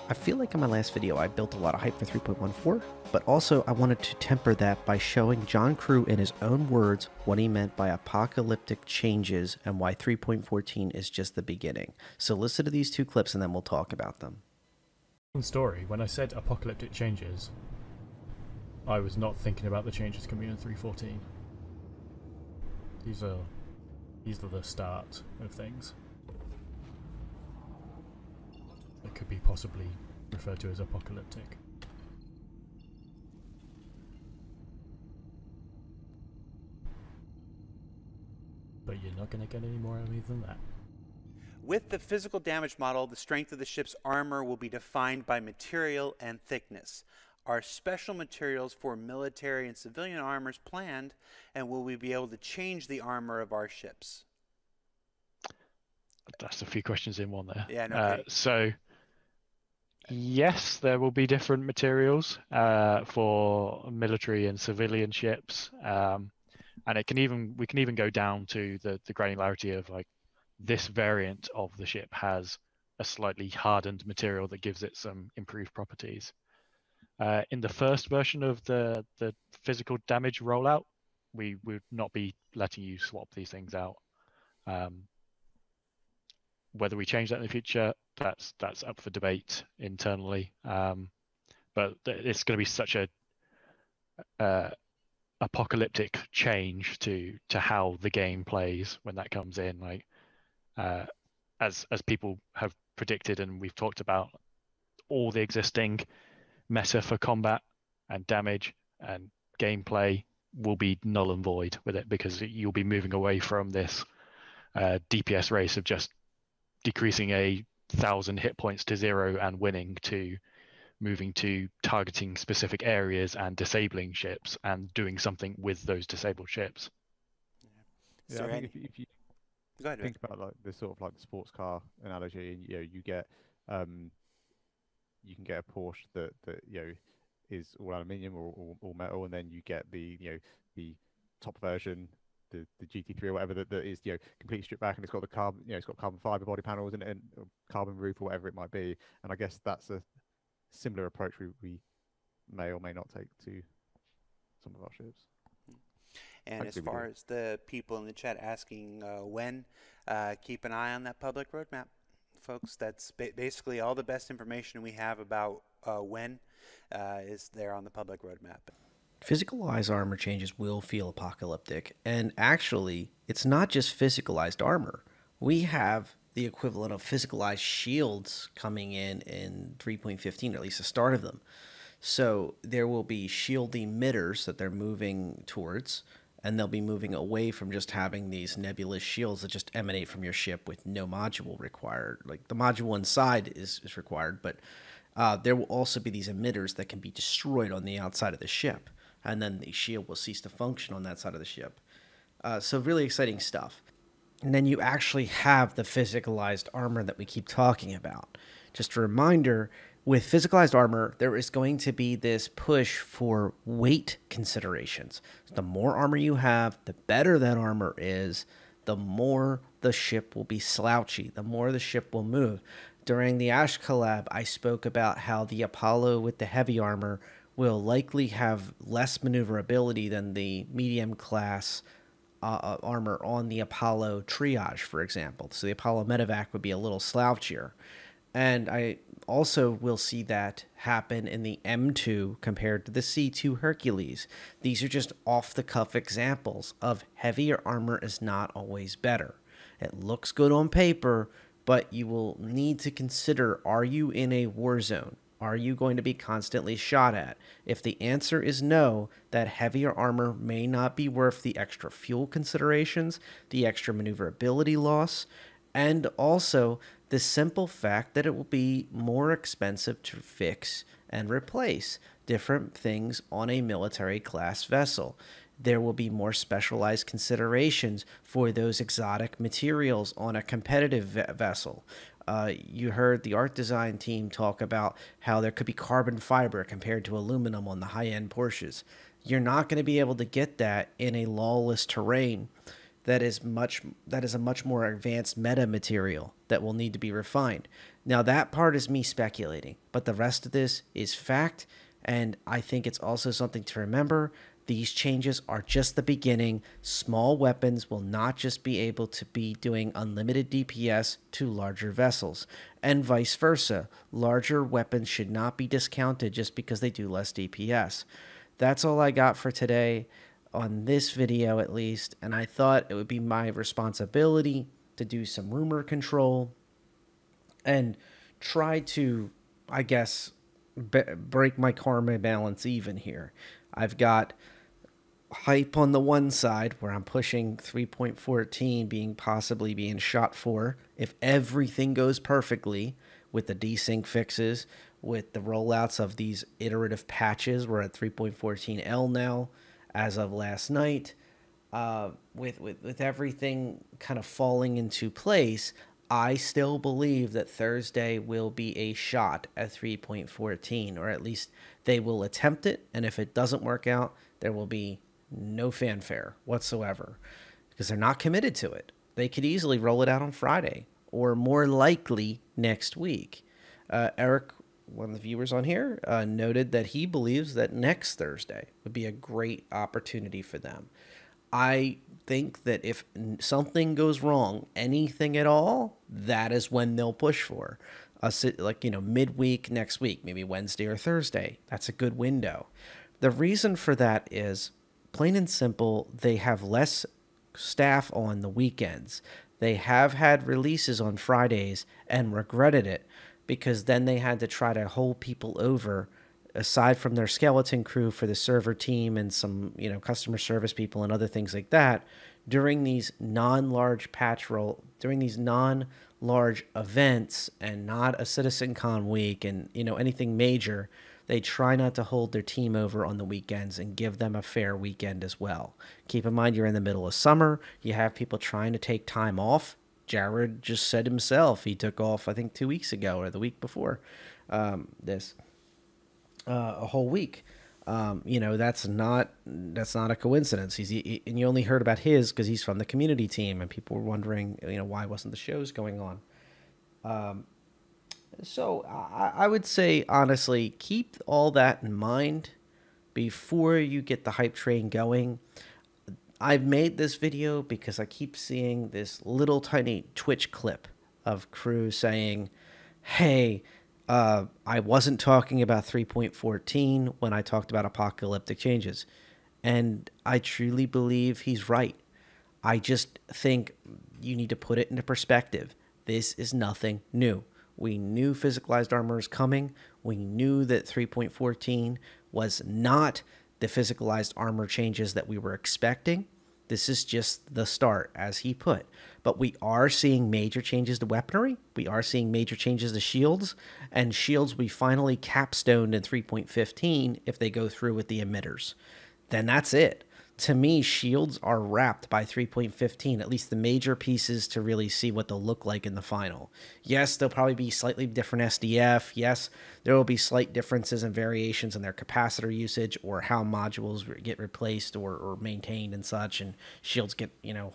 I feel like in my last video I built a lot of hype for 3.14, but also I wanted to temper that by showing John Crew in his own words what he meant by apocalyptic changes and why 3.14 is just the beginning. So listen to these two clips and then we'll talk about them. Story, when I said apocalyptic changes, I was not thinking about the changes coming in 3.14. These are the start of things that could be possibly referred to as apocalyptic. But you're not going to get any more out of me than that. With the physical damage model, the strength of the ship's armor will be defined by material and thickness. Are special materials for military and civilian armors planned, and will we be able to change the armor of our ships? That's a few questions in one there. Yeah, no kidding. So, yes, there will be different materials for military and civilian ships, and we can even go down to the granularity of like this variant of the ship has a slightly hardened material that gives it some improved properties. In the first version of the physical damage rollout, we would not be letting you swap these things out. Whether we change that in the future, that's up for debate internally. But it's going to be such a apocalyptic change to how the game plays when that comes in. Like as people have predicted and we've talked about, all the existing meta for combat and damage and gameplay will be null and void with it, because you'll be moving away from this DPS race of just decreasing 1,000 hit points to 0 and winning, to moving to targeting specific areas and disabling ships and doing something with those disabled ships. Yeah, I think if you think about like this sort of like the sports car analogy, you get you can get a Porsche that is all aluminium or all metal, and then you get the the top version, the GT3 or whatever that is completely stripped back, and it's got the carbon it's got carbon fiber body panels and carbon roof or whatever it might be. And I guess that's a similar approach we may or may not take to some of our ships. And as far as the people in the chat asking when, keep an eye on that public roadmap, folks. That's basically all the best information we have about when is there on the public roadmap. Physicalized armor changes will feel apocalyptic, and actually it's not just physicalized armor. We have the equivalent of physicalized shields coming in 3.15, or at least the start of them. So there will be shield emitters that they're moving towards, and they'll be moving away from just having these nebulous shields that just emanate from your ship with no module required. Like the module inside is required, but there will also be these emitters that can be destroyed on the outside of the ship, and then the shield will cease to function on that side of the ship. So really exciting stuff. And then you actually have the physicalized armor that we keep talking about. Just a reminder, with physicalized armor, there is going to be this push for weight considerations. The more armor you have, the better that armor is, the more the ship will be slouchy, the more the ship will move. During the Ash collab, I spoke about how the Apollo with the heavy armor will likely have less maneuverability than the medium class armor on the Apollo triage, for example. So the Apollo medevac would be a little slouchier. And I also will see that happen in the M2 compared to the C2 Hercules. These are just off-the-cuff examples of heavier armor is not always better. It looks good on paper, but you will need to consider, are you in a war zone? Are you going to be constantly shot at? If the answer is no, that heavier armor may not be worth the extra fuel considerations, the extra maneuverability loss, and also the simple fact that it will be more expensive to fix and replace different things on a military class vessel. There will be more specialized considerations for those exotic materials on a competitive vessel. You heard the art design team talk about how there could be carbon fiber compared to aluminum on the high-end Porsches. You're not going to be able to get that in a lawless terrain. that is a much more advanced meta material that will need to be refined. Now that part is me speculating, but the rest of this is fact, and I think it's also something to remember. These changes are just the beginning. Small weapons will not just be able to be doing unlimited DPS to larger vessels, and vice versa. Larger weapons should not be discounted just because they do less DPS. That's all I got for today on this video, at least, and I thought it would be my responsibility to do some rumor control and try to, I guess, break my karma balance even here. I've got hype on the one side where I'm pushing 3.14 possibly being shot for if everything goes perfectly with the desync fixes, with the rollouts of these iterative patches. We're at 3.14L now as of last night. With everything kind of falling into place, I still believe that Thursday will be a shot at 3.14, or at least they will attempt it, and if it doesn't work out, there will be no fanfare whatsoever because they're not committed to it. They could easily roll it out on Friday or more likely next week. Eric, one of the viewers on here, noted that he believes that next Thursday would be a great opportunity for them. I think that if something goes wrong, anything at all, that is when they'll push for midweek next week, maybe Wednesday or Thursday. That's a good window. The reason for that is plain and simple, they have less staff on the weekends. They have had releases on Fridays and regretted it because then they had to try to hold people over aside from their skeleton crew for the server team and some, customer service people and other things like that during these non-large events and not a CitizenCon week and, anything major. They try not to hold their team over on the weekends and give them a fair weekend as well. Keep in mind, you're in the middle of summer. You have people trying to take time off. Jared just said himself he took off, I think, 2 weeks ago or the week before a whole week. That's not a coincidence. And you only heard about his because he's from the community team, and people were wondering, why wasn't the shows going on? So I would say, honestly, keep all that in mind before you get the hype train going. I've made this video because I keep seeing this little tiny Twitch clip of crew saying, hey, I wasn't talking about 3.14 when I talked about apocalyptic changes. And I truly believe he's right. I just think you need to put it into perspective. This is nothing new. We knew Physicalized Armor is coming. We knew that 3.14 was not the Physicalized Armor changes that we were expecting. This is just the start, as he put. But we are seeing major changes to weaponry. We are seeing major changes to shields. And shields we finally capstoned in 3.15 if they go through with the emitters. Then that's it. To me, shields are wrapped by 3.15, at least the major pieces to really see what they'll look like in the final. Yes, there'll probably be slightly different SDF. Yes, there will be slight differences and variations in their capacitor usage or how modules get replaced or maintained and such, and shields get,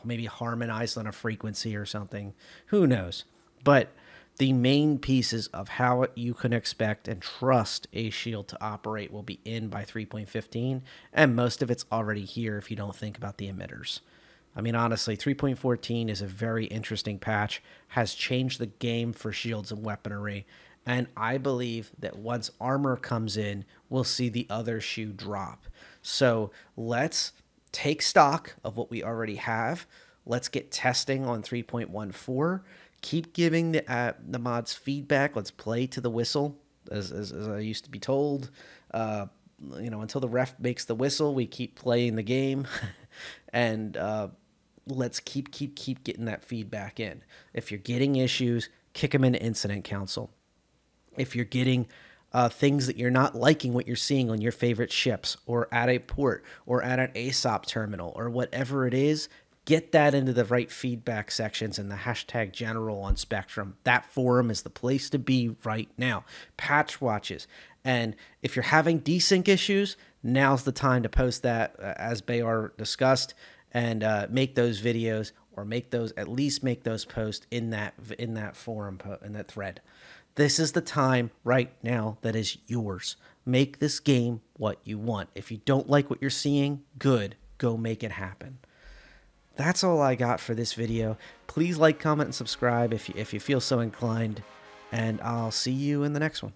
maybe harmonized on a frequency or something. Who knows? But the main pieces of how you can expect and trust a shield to operate will be in by 3.15, and most of it's already here if you don't think about the emitters. I mean, honestly, 3.14 is a very interesting patch, has changed the game for shields and weaponry, and I believe that once armor comes in, we'll see the other shoe drop. So let's take stock of what we already have. Let's get testing on 3.14. Keep giving the mods feedback. Let's play to the whistle, as I used to be told. Until the ref makes the whistle, we keep playing the game, and let's keep getting that feedback in. If you're getting issues, kick them into incident council. If you're getting things that you're not liking what you're seeing on your favorite ships, or at a port, or at an ASOP terminal, or whatever it is, get that into the right feedback sections in the hashtag general on Spectrum. That forum is the place to be right now. Patch watches. And if you're having desync issues, now's the time to post that, as Bayar discussed. and make those videos, or at least make those posts in that forum, in that thread. This is the time right now that is yours. Make this game what you want. If you don't like what you're seeing, good, go make it happen. That's all I got for this video. Please like, comment, and subscribe if you feel so inclined, and I'll see you in the next one.